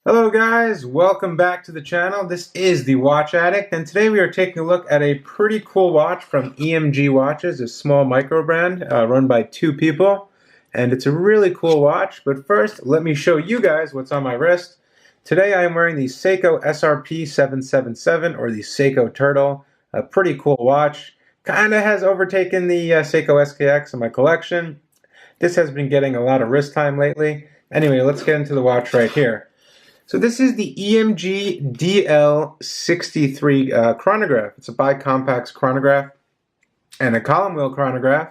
Hello guys, welcome back to the channel. This is the Watch Addict, and today we are taking a look at a pretty cool watch from EMG Watches, a small micro brand run by two people, and it's a really cool watch. But first, let me show you guys what's on my wrist. Today I am wearing the Seiko SRP777, or the Seiko Turtle, a pretty cool watch. Kinda has overtaken the Seiko SKX in my collection. This has been getting a lot of wrist time lately. Anyway, let's get into the watch right here. So this is the EMG DL63 chronograph. It's a bicompax chronograph and a column wheel chronograph,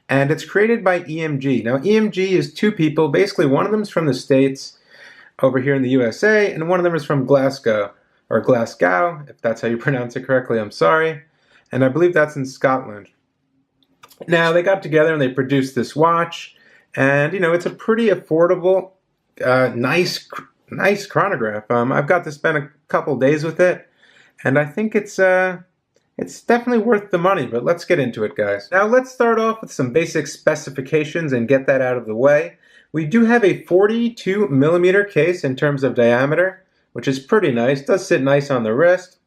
and it's created by EMG. Now EMG is two people. Basically, one of them is from the States over here in the USA, and one of them is from Glasgow, or Glasgow, if that's how you pronounce it correctly, I'm sorry. And I believe that's in Scotland. Now they got together and they produced this watch, and you know, it's a pretty affordable, nice chronograph. I've got to spend a couple days with it, and I think it's definitely worth the money. But let's get into it, guys. Now let's start off with some basic specifications and get that out of the way. We do have a 42 millimeter case in terms of diameter, which is pretty nice. It does sit nice on the wrist.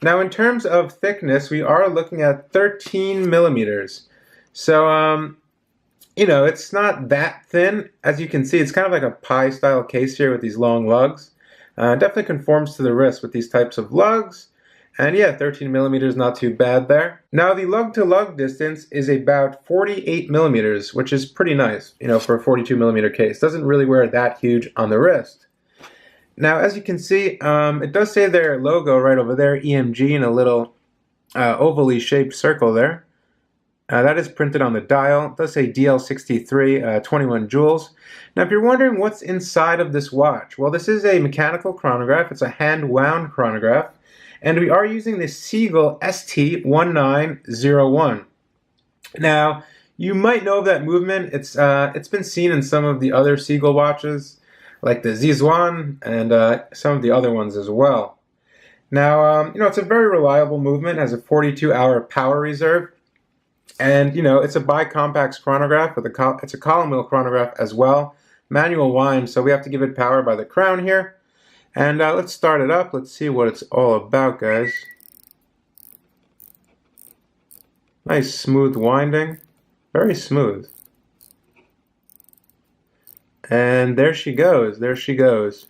Now in terms of thickness, we are looking at 13 millimeters. So you know, it's not that thin. As you can see, it's kind of like a pie style case here with these long lugs. Definitely conforms to the wrist with these types of lugs. And yeah, 13 millimeters, not too bad there. Now the lug to lug distance is about 48 millimeters, which is pretty nice, you know, for a 42 millimeter case. Doesn't really wear that huge on the wrist. Now, as you can see, it does say their logo right over there, EMG, in a little ovally shaped circle there. That is printed on the dial. It does say DL63, 21 joules. Now, if you're wondering what's inside of this watch, well, this is a mechanical chronograph. It's a hand-wound chronograph. And we are using the Seiko ST1901. Now, you might know of that movement. It's been seen in some of the other Seiko watches, like the Zizwan and some of the other ones as well. Now, you know, it's a very reliable movement. It has a 42-hour power reserve. And, you know, it's a bicompax chronograph, with it's a column wheel chronograph as well. Manual wind, so we have to give it power by the crown here. And let's start it up. Let's see what it's all about, guys. Nice smooth winding. Very smooth. And there she goes. There she goes.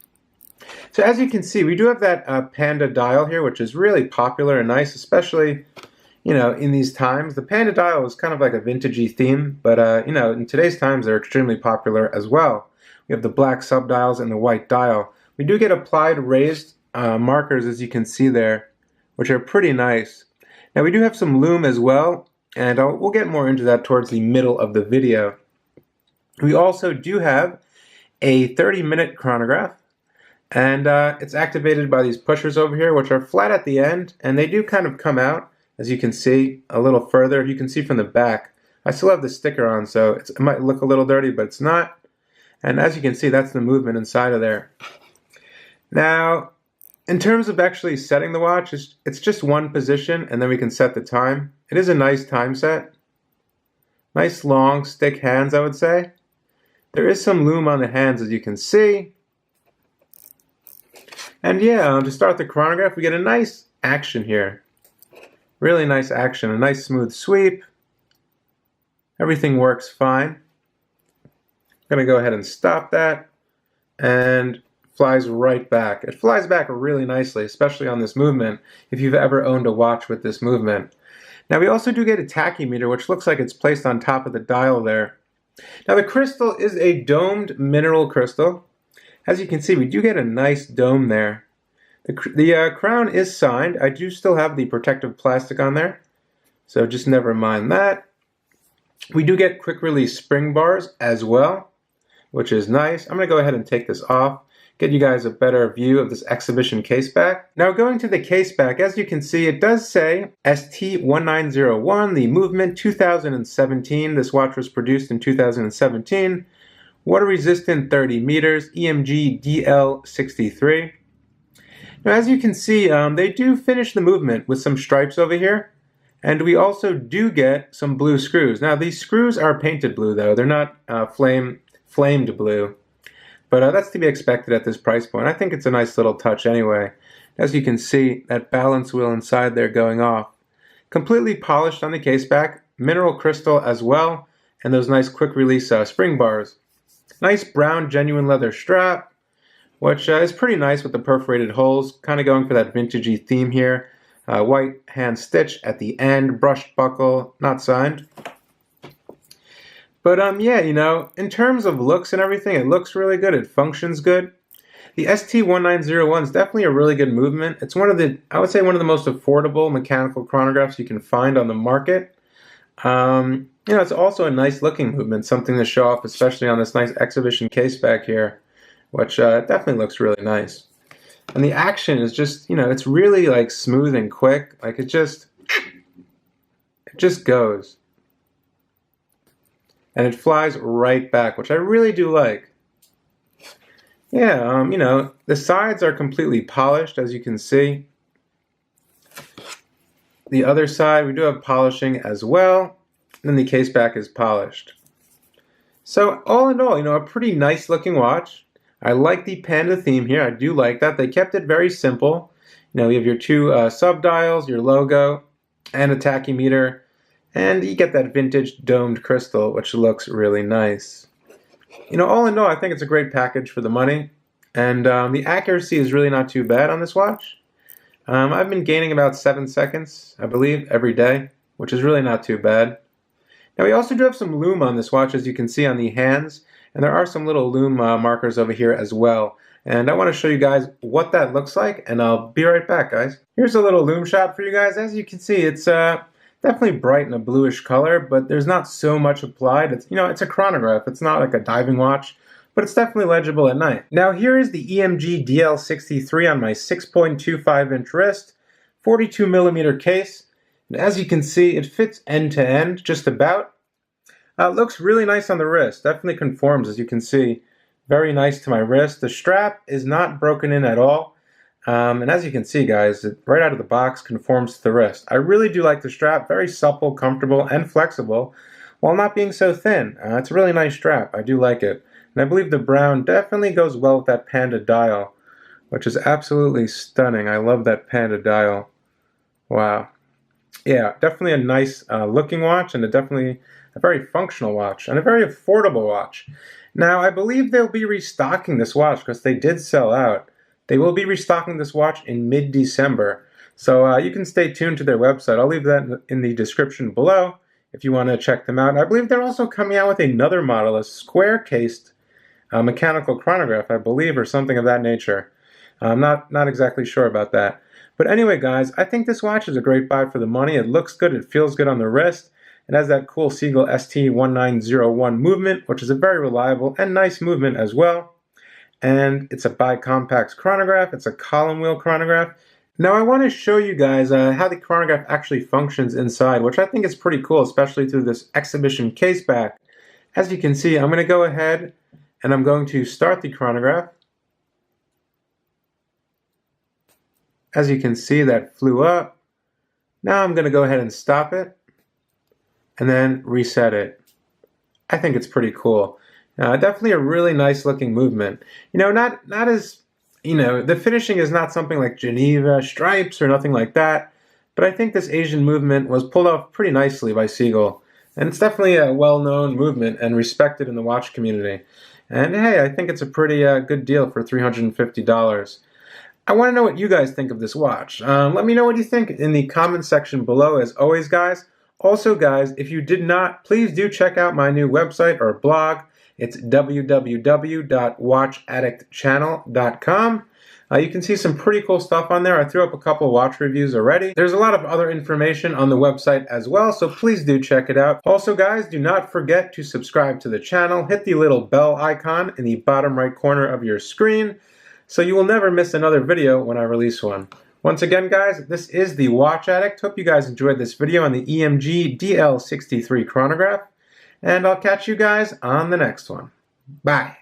So as you can see, we do have that Panda dial here, which is really popular and nice, especially, you know, in these times. The Panda dial is kind of like a vintagey theme, but you know, in today's times they're extremely popular as well. We have the black subdials and the white dial. We do get applied raised markers, as you can see there, which are pretty nice. Now we do have some lume as well, and we'll get more into that towards the middle of the video. We also do have a 30-minute chronograph, and it's activated by these pushers over here, which are flat at the end, and they do kind of come out, as you can see, a little further. You can see from the back. I still have the sticker on, so it might look a little dirty, but it's not. And as you can see, that's the movement inside of there. Now, in terms of actually setting the watch, it's just one position, and then we can set the time. It is a nice time set. Nice long stick hands, I would say. There is some lume on the hands, as you can see. And yeah, to start the chronograph, we get a nice action here. Really nice action, a nice smooth sweep. Everything works fine. I'm going to go ahead and stop that, and flies right back. It flies back really nicely, especially on this movement, if you've ever owned a watch with this movement. Now we also do get a tachymeter, which looks like it's placed on top of the dial there. Now the crystal is a domed mineral crystal. As you can see, we do get a nice dome there. The crown is signed. I do still have the protective plastic on there, so just never mind that. We do get quick release spring bars as well, which is nice. I'm going to go ahead and take this off, get you guys a better view of this exhibition case back. Now going to the case back, as you can see, it does say ST1901, the movement 2017. This watch was produced in 2017. Water resistant 30 meters, EMG DL63. Now, as you can see, they do finish the movement with some stripes over here, and we also do get some blue screws. Now, these screws are painted blue, though. They're not flamed blue. but that's to be expected at this price point. I think it's a nice little touch anyway. As you can see, that balance wheel inside there going off. Completely polished on the case back, mineral crystal as well, and those nice quick release spring bars. Nice brown genuine leather strap, which is pretty nice with the perforated holes, kind of going for that vintagey theme here. White hand stitch at the end, brushed buckle, not signed. But yeah, you know, in terms of looks and everything, it looks really good. It functions good. The ST1901 is definitely a really good movement. It's one of the, I would say, one of the most affordable mechanical chronographs you can find on the market. You know, it's also a nice looking movement, something to show off, especially on this nice exhibition case back here, which definitely looks really nice. And the action is just, you know, it's really like smooth and quick. Like it just goes. And it flies right back, which I really do like. Yeah, you know, the sides are completely polished, as you can see. The other side, we do have polishing as well. And then the case back is polished. So all in all, you know, a pretty nice looking watch. I like the Panda theme here. I do like that. They kept it very simple. You know, you have your two sub-dials, your logo, and a tachymeter. And you get that vintage domed crystal, which looks really nice. You know, all in all, I think it's a great package for the money. And the accuracy is really not too bad on this watch. I've been gaining about 7 seconds, I believe, every day, which is really not too bad. Now, we also do have some lume on this watch, as you can see on the hands. And there are some little lume markers over here as well. And I want to show you guys what that looks like, and I'll be right back, guys. Here's a little lume shot for you guys. As you can see, it's definitely bright in a bluish color, but there's not so much applied. It's, you know, it's a chronograph. It's not like a diving watch, but it's definitely legible at night. Now, here is the EMG DL63 on my 6.25-inch wrist, 42mm case. And as you can see, it fits end to end, just about. It looks really nice on the wrist. Definitely conforms, as you can see. Very nice to my wrist. The strap is not broken in at all. And as you can see, guys, it right out of the box conforms to the wrist. I really do like the strap. Very supple, comfortable, and flexible, while not being so thin. It's a really nice strap. I do like it. And I believe the brown definitely goes well with that Panda dial, which is absolutely stunning. I love that Panda dial. Wow. Yeah, definitely a nice looking watch, and definitely a very functional watch, and a very affordable watch. Now, I believe they'll be restocking this watch because they did sell out. They will be restocking this watch in mid-December, so you can stay tuned to their website. I'll leave that in the description below if you want to check them out. I believe they're also coming out with another model, a square-cased mechanical chronograph, I believe, or something of that nature. I'm not exactly sure about that. But anyway, guys, I think this watch is a great buy for the money. It looks good. It feels good on the wrist. It has that cool Seagull ST1901 movement, which is a very reliable and nice movement as well. And it's a bicompax chronograph. It's a column wheel chronograph. Now I want to show you guys how the chronograph actually functions inside, which I think is pretty cool, especially through this exhibition case back. As you can see, I'm going to go ahead and I'm going to start the chronograph. As you can see, that flew up. Now I'm going to go ahead and stop it and then reset it. I think it's pretty cool. Definitely a really nice looking movement. You know, not as, you know, the finishing is not something like Geneva stripes or nothing like that, but I think this Asian movement was pulled off pretty nicely by Seagull. And it's definitely a well-known movement and respected in the watch community. And hey, I think it's a pretty good deal for $350. I want to know what you guys think of this watch. Let me know what you think in the comment section below, as always, guys. Also, guys, if you did not, please do check out my new website or blog. It's www.watchaddictchannel.com. You can see some pretty cool stuff on there. I threw up a couple watch reviews already. There's a lot of other information on the website as well, so please do check it out. Also, guys, do not forget to subscribe to the channel. Hit the little bell icon in the bottom right corner of your screen, so you will never miss another video when I release one. Once again, guys, this is the Watch Addict. Hope you guys enjoyed this video on the EMG DL63 Chronograph, and I'll catch you guys on the next one. Bye.